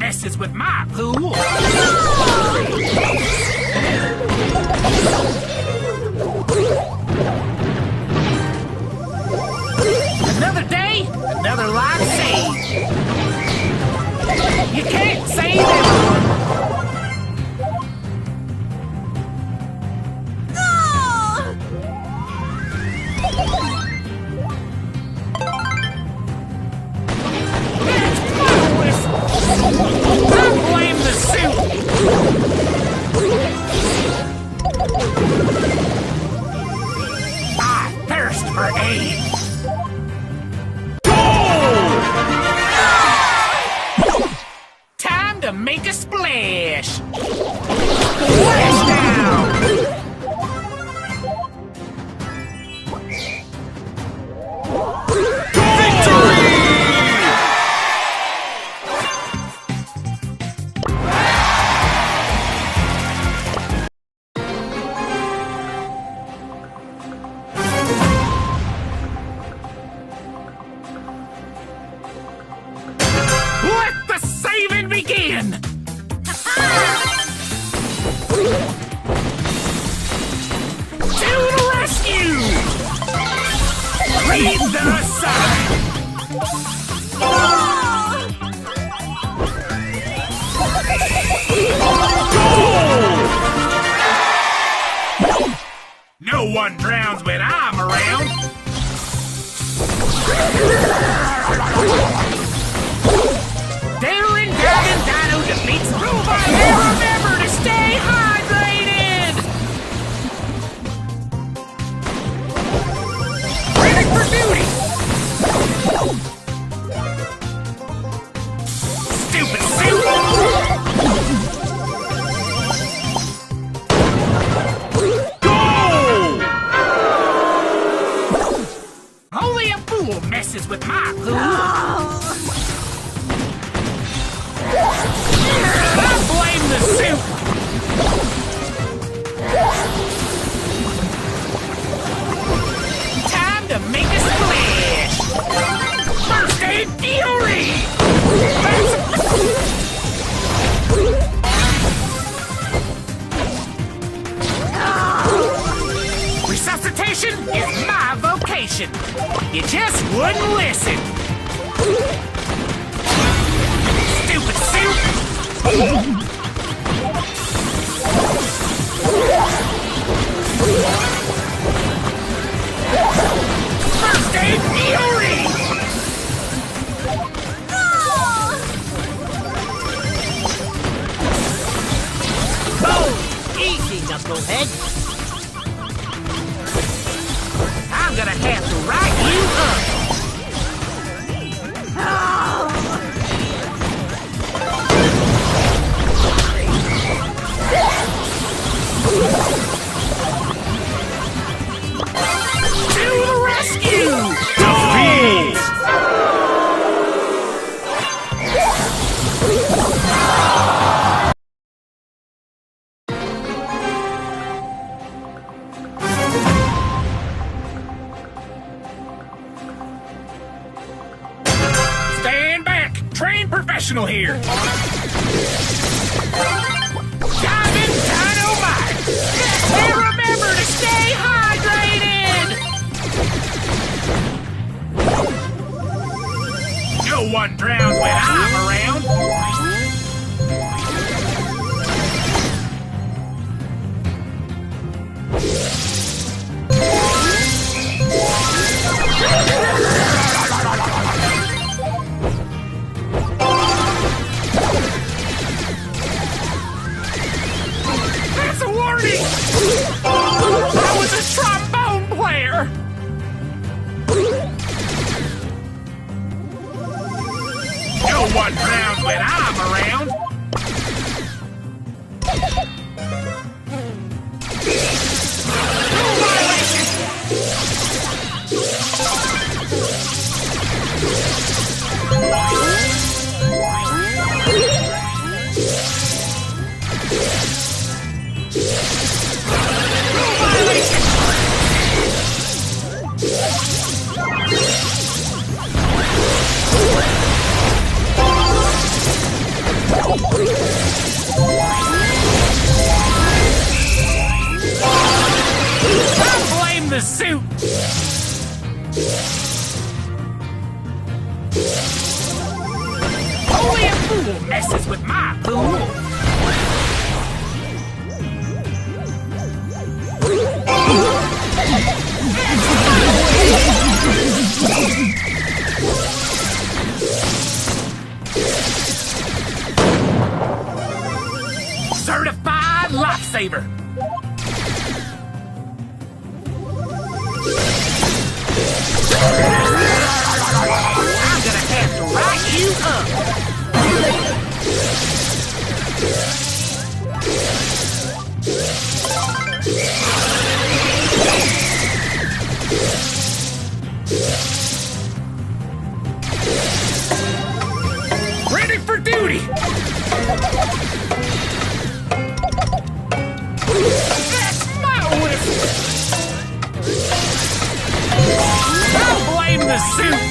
messes with my pool. Another day, another life saved. You can't save everyone. I blame the suit. I thirst for aid. Time to make a splash. Splashdown. Let the saving begin! To the rescue! Read the sign! Goal! No one drowns when I'm around! Daring Dragon Dino defeats Robot. Remember to stay hydrated! Ready for duty! Stupid suit! Goal! Only a fool messes with my pool. I blame the suit! Time to make a splash! First aid fury! Resuscitation is my vocation! You just wouldn't listen! Stupid suit! First aid fury! Oh, easy, knucklehead. I'm gonna have to write you up! To the rescue! Defeat! Stand back! Trained professional here! Diving Dynamite! And remember to stay hydrated! No one drowns when I'm around! That's a warning! I was a trombone player! No one drowns when I'm around! pool. Certified lifesaver. I'm gonna have to write you up. Ready for duty. That's my whistle. I'll blame the suit.